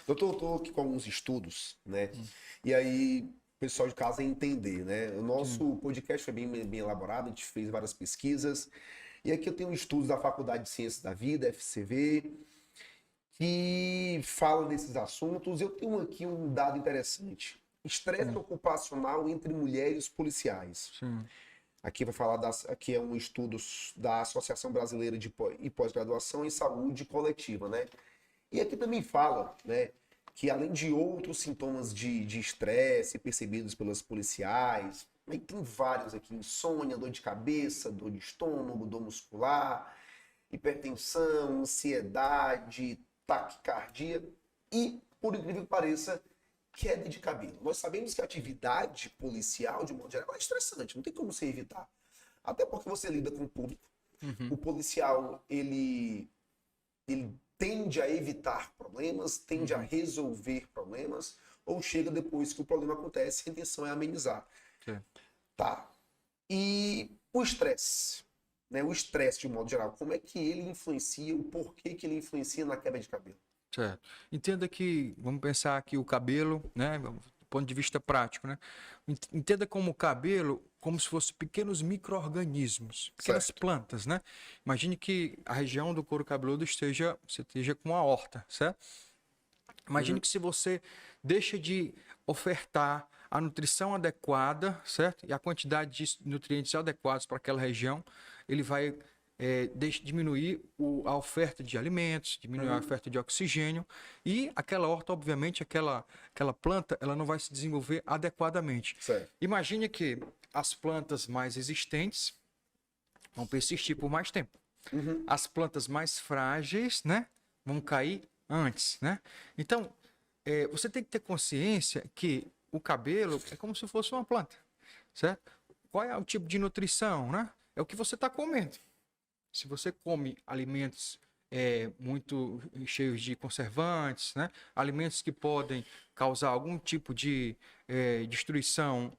Doutor, eu estou aqui com alguns estudos, né? E aí, o pessoal de casa entender, né? O nosso podcast foi bem elaborado, a gente fez várias pesquisas. E aqui eu tenho estudos da Faculdade de Ciências da Vida, FCV, que fala desses assuntos. Eu tenho aqui um dado interessante. Estresse ocupacional entre mulheres policiais. Sim. Aqui vai falar aqui é um estudo da Associação Brasileira de Pós-Graduação em Saúde Coletiva, né? E aqui também fala, né, que além de outros sintomas de estresse percebidos pelos policiais, aí tem vários aqui: insônia, dor de cabeça, dor de estômago, dor muscular, hipertensão, ansiedade, taquicardia e, por incrível que pareça, queda de cabelo. Nós sabemos que a atividade policial, de modo geral, é estressante, não tem como você evitar. Até porque você lida com o público. O policial, ele tende a evitar problemas, tende a resolver problemas, ou chega depois que o problema acontece, a intenção é amenizar. Sim. Tá. E o estresse, né? O estresse, de um modo geral, como é que ele influencia, o porquê que ele influencia na queda de cabelo? Certo. Entenda que, vamos pensar aqui o cabelo, né, do ponto de vista prático, né? Entenda como o cabelo, como se fossem pequenos micro-organismos, pequenas plantas, né? Imagine que a região do couro cabeludo você esteja com uma horta, certo? Imagine que se você deixa de ofertar a nutrição adequada, certo? E a quantidade de nutrientes adequados para aquela região, ele vai diminuir a oferta de alimentos, diminuir a oferta de oxigênio, e aquela horta, obviamente, aquela planta, ela não vai se desenvolver adequadamente. Certo. Imagine que as plantas mais existentes vão persistir por mais tempo. As plantas mais frágeis, né, vão cair antes, né? Então, você tem que ter consciência que o cabelo é como se fosse uma planta, certo? Qual é o tipo de nutrição, né? É o que você está comendo. Se você come alimentos muito cheios de conservantes, né? Alimentos que podem causar algum tipo de destruição,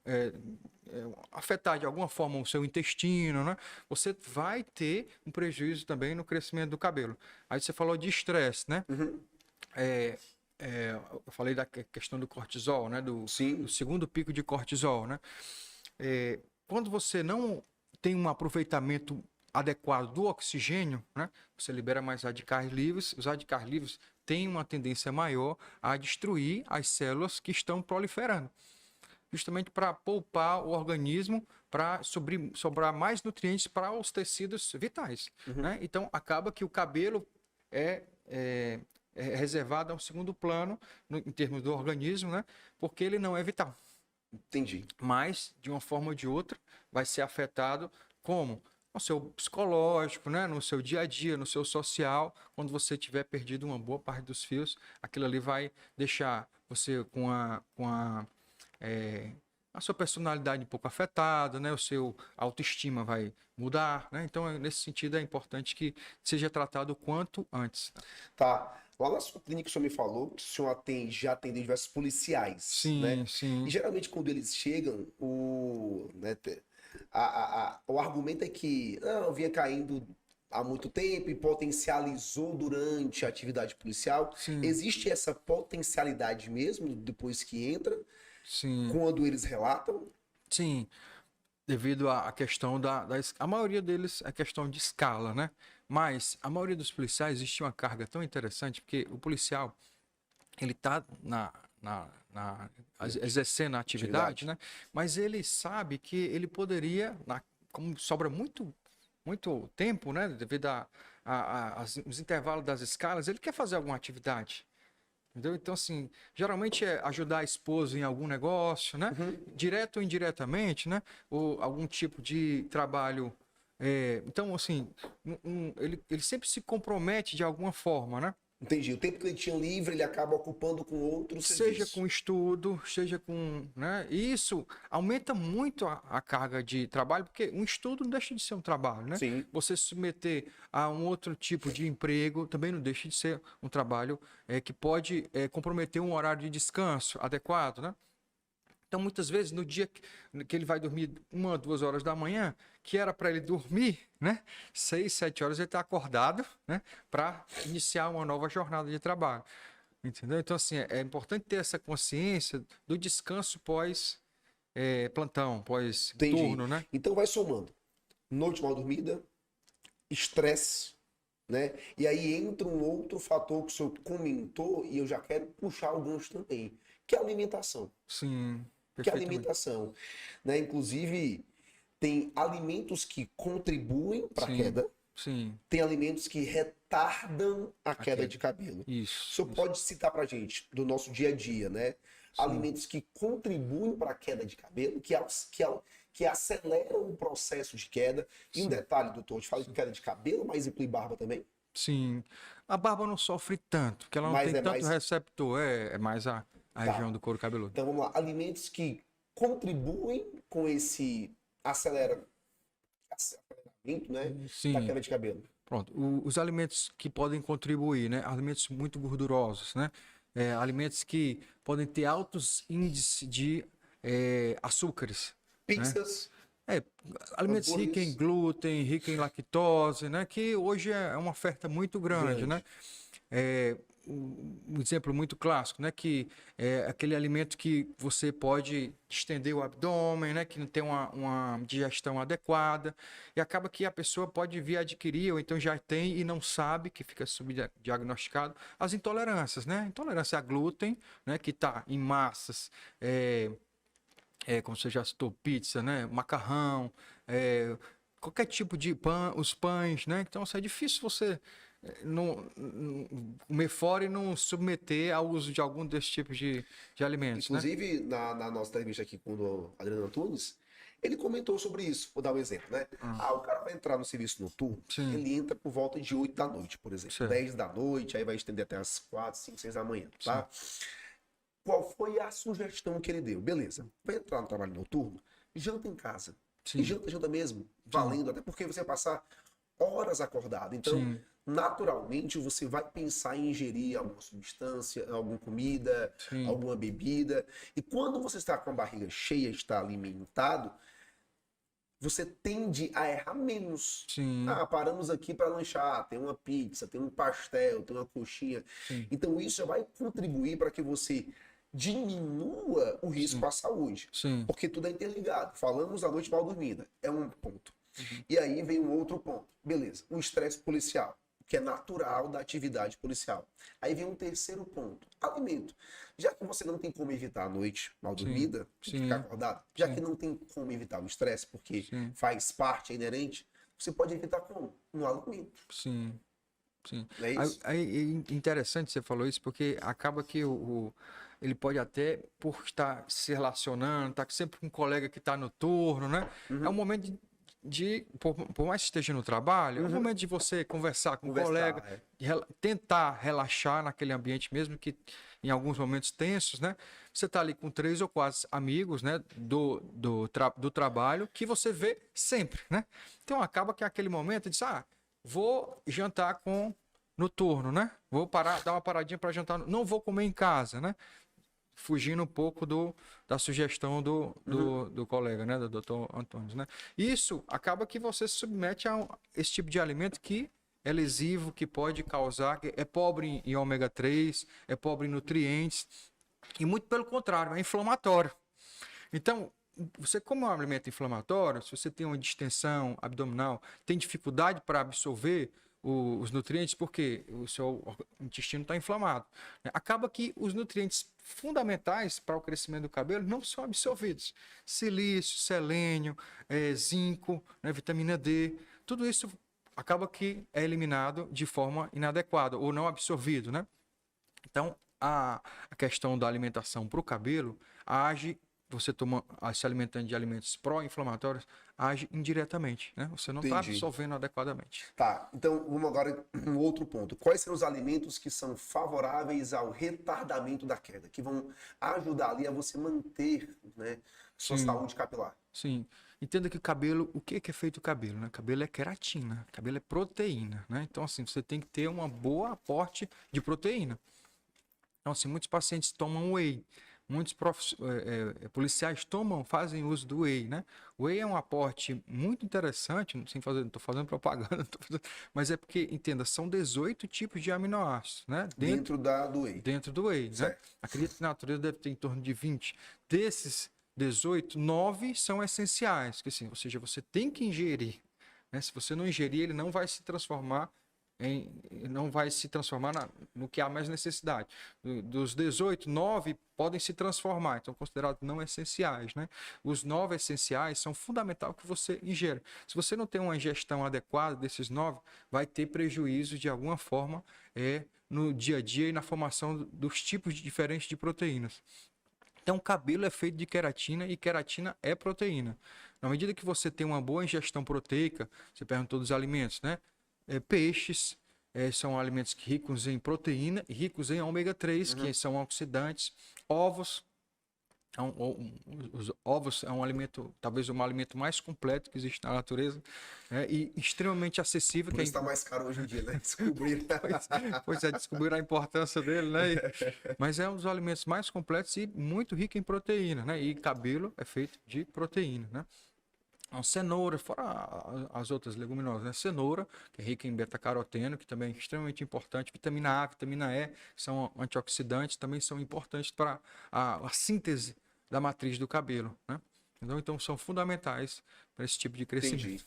afetar de alguma forma o seu intestino, né? Você vai ter um prejuízo também no crescimento do cabelo. Aí você falou de estresse, né? Eu falei da questão do cortisol, né? Do segundo pico de cortisol, né? Quando você não tem um aproveitamento adequado do oxigênio, né? Você libera mais radicais livres. Os radicais livres têm uma tendência maior a destruir as células que estão proliferando, justamente para poupar o organismo, para sobrar mais nutrientes para os tecidos vitais, né? Então, acaba que o cabelo é reservado a um segundo plano em termos do organismo, né? Porque ele não é vital. Entendi. Mas, de uma forma ou de outra, vai ser afetado como? No seu psicológico, né? No seu dia a dia, no seu social. Quando você tiver perdido uma boa parte dos fios, aquilo ali vai deixar você com a sua personalidade um pouco afetada, né? O seu autoestima vai mudar, né? Então, nesse sentido, é importante que seja tratado o quanto antes. Tá. Lá na sua clínica, o senhor me falou que o senhor já atendeu diversos policiais, Sim, né? sim. E geralmente quando eles chegam, o argumento é que eu vinha caindo há muito tempo e potencializou durante a atividade policial. Sim. Existe essa potencialidade mesmo depois que entra, Sim. quando eles relatam? Sim. Devido à questão a maioria deles é questão de escala, né? Mas a maioria dos policiais existe uma carga tão interessante, porque o policial, ele está exercendo a atividade, né? Mas ele sabe que ele poderia, como sobra muito tempo, né? Devido aos intervalos das escalas, ele quer fazer alguma atividade. Entendeu? Então, assim, geralmente é ajudar a esposa em algum negócio, né? Direto ou indiretamente, né? Ou algum tipo de trabalho. Então, assim, ele sempre se compromete de alguma forma, né? Entendi. O tempo que ele tinha livre, ele acaba ocupando com outros Seja serviços. com estudo, seja com, né? E isso aumenta muito a carga de trabalho, porque um estudo não deixa de ser um trabalho, né? Sim. Você se submeter a um outro tipo de emprego também não deixa de ser um trabalho que pode comprometer um horário de descanso adequado, né? Então, muitas vezes, no dia que ele vai dormir 1, 2 horas da manhã, que era para ele dormir, né? 6, 7 horas, ele está acordado, né? Para iniciar uma nova jornada de trabalho. Entendeu? Então, assim, é importante ter essa consciência do descanso pós plantão, pós Entendi. turno, né? Então vai somando. Noite mal dormida, estresse, né? E aí entra um outro fator que o senhor comentou e eu já quero puxar o gancho também, que é a alimentação. Sim, Que é a perfeitamente. alimentação, né? Inclusive, tem alimentos que contribuem para a Sim, queda, sim. tem alimentos que retardam a queda de cabelo. O Isso, senhor pode citar para gente, do nosso dia a dia, né? sim. Alimentos que contribuem para a queda de cabelo, que aceleram o processo de queda. E um Sim, detalhe, doutor, a gente fala de queda de cabelo, mas inclui barba também. sim. A barba não sofre tanto, porque ela não Mas tem é tanto mais. receptor, é mais a Tá. região do couro cabeludo. Então vamos lá. Alimentos que contribuem com esse aceleramento, né? Da Sim, queda de cabelo. pronto. Os alimentos que podem contribuir, né? Alimentos muito gordurosos, né? Alimentos que podem ter altos índices de açúcares, né? Pizzas, É, alimentos ricos em hambúrgueres, glúten, ricos em lactose, né? Que hoje é uma oferta muito grande, né? grande. Um exemplo muito clássico, né? Que é aquele alimento que você pode distender o abdômen, né? Que não tem uma digestão adequada e acaba que a pessoa pode vir adquirir ou então já tem e não sabe, que fica subdiagnosticado, as intolerâncias, né? Intolerância a glúten, né? Que está em massas, como você já citou, pizza, né? Macarrão, qualquer tipo de pão, os pães, né? Então, assim, é difícil você não comer fora e não submeter ao uso de algum desses tipos de alimentos, né? Inclusive, na nossa entrevista aqui com o Adriano Antunes, ele comentou sobre isso. Vou dar um exemplo, né? Ah, Ah, o cara vai entrar no serviço noturno, sim, ele entra por volta de 8 da noite, por exemplo. certo, 10 da noite, aí vai estender até as 4, 5, 6 da manhã, sim, tá? Qual foi a sugestão que ele deu? Beleza, vai entrar no trabalho noturno, janta em casa. E sim, janta, janta mesmo, sim, valendo, até porque você vai passar horas acordado. Então, sim, naturalmente, você vai pensar em ingerir alguma substância, alguma comida, sim, alguma bebida. E quando você está com a barriga cheia, está alimentado, você tende a errar menos. sim, Ah, paramos aqui para lanchar, tem uma pizza, tem um pastel, tem uma coxinha. sim, Então isso já vai contribuir para que você diminua o risco sim, à saúde. sim, Porque tudo é interligado. Falamos da noite mal dormida, é um ponto. uhum, E aí vem um outro ponto. Beleza, o estresse policial, que é natural da atividade policial. Aí vem um terceiro ponto, alimento. Já que você não tem como evitar a noite mal sim, dormida e ficar sim, acordado, já que sim, não tem como evitar o estresse, porque sim, faz parte, é inerente, você pode evitar como? No alimento. sim. Sim. Não é Aí, isso? aí é interessante você falou isso, porque acaba que ele pode até, por estar se relacionando, estar sempre com um colega que está no turno, né? É um Uhum. momento por mais que esteja no trabalho, é um Uhum. momento de você conversar com um colega, Conversar, é. tentar relaxar naquele ambiente, mesmo que em alguns momentos tensos, né? Você está ali com 3 ou 4 amigos, né? Do trabalho, que você vê sempre, né? Então acaba que aquele momento diz, vou jantar no turno, né? Vou parar, dar uma paradinha para jantar. Não vou comer em casa, né? Fugindo um pouco da sugestão Uhum. do colega, né? Do doutor Antônio, né? Isso acaba que você se submete a esse tipo de alimento que é lesivo, que pode causar, que é pobre em ômega 3, é pobre em nutrientes, e muito pelo contrário, é inflamatório. Então, você come um alimento inflamatório, se você tem uma distensão abdominal, tem dificuldade para absorver os nutrientes, porque o seu intestino está inflamado, né? Acaba que os nutrientes fundamentais para o crescimento do cabelo não são absorvidos. Silício, selênio, zinco, né, vitamina D, tudo isso acaba que é eliminado de forma inadequada ou não absorvido, né? Então, a questão da alimentação para o cabelo age, você se alimentando de alimentos pró-inflamatórios, age indiretamente, né? Você não está Entendi. absorvendo adequadamente. Tá, então vamos agora um outro ponto. Quais são os alimentos que são favoráveis ao retardamento da queda, que vão ajudar ali a você manter, né, sua Sim, saúde capilar? sim. Entenda que o cabelo, o que é feito o cabelo, né? Cabelo é queratina, cabelo é proteína, né? Então, assim, você tem que ter uma boa aporte de proteína. Então, assim, muitos pacientes tomam whey, muitos policiais fazem uso do whey, né? O whey é um aporte muito interessante, não estou fazendo propaganda, mas é porque, entenda, são 18 tipos de aminoácidos, né? Dentro do whey. Dentro do whey, né? Acredito que na natureza deve ter em torno de 20. Desses 18, 9 são essenciais, que assim, ou seja, você tem que ingerir, né? Se você não ingerir, ele não vai se transformar no que há mais necessidade. Dos 18, 9 podem se transformar, então considerados não essenciais, né? Os 9 essenciais são fundamental que você ingere. Se você não tem uma ingestão adequada desses 9, vai ter prejuízo de alguma forma no dia a dia e na formação dos tipos diferentes de proteínas. Então, o cabelo é feito de queratina e queratina é proteína. Na medida que você tem uma boa ingestão proteica, você perguntou dos alimentos, né? Peixes são alimentos ricos em proteína e ricos em ômega 3, que são oxidantes. Ovos. Os ovos é um alimento, talvez o alimento mais completo que existe na natureza, e extremamente acessível. Por isso está mais caro hoje em dia, né? Descobrir. Descobrir a importância dele, né? Mas é um dos alimentos mais completos e muito rico em proteína, né? E cabelo é feito de proteína, né? Então, cenoura, fora as outras leguminosas, né? Cenoura, que é rica em beta-caroteno, que também é extremamente importante. Vitamina A, vitamina E, que são antioxidantes, também são importantes para a síntese da matriz do cabelo, né? Então são fundamentais para esse tipo de crescimento. Entendi.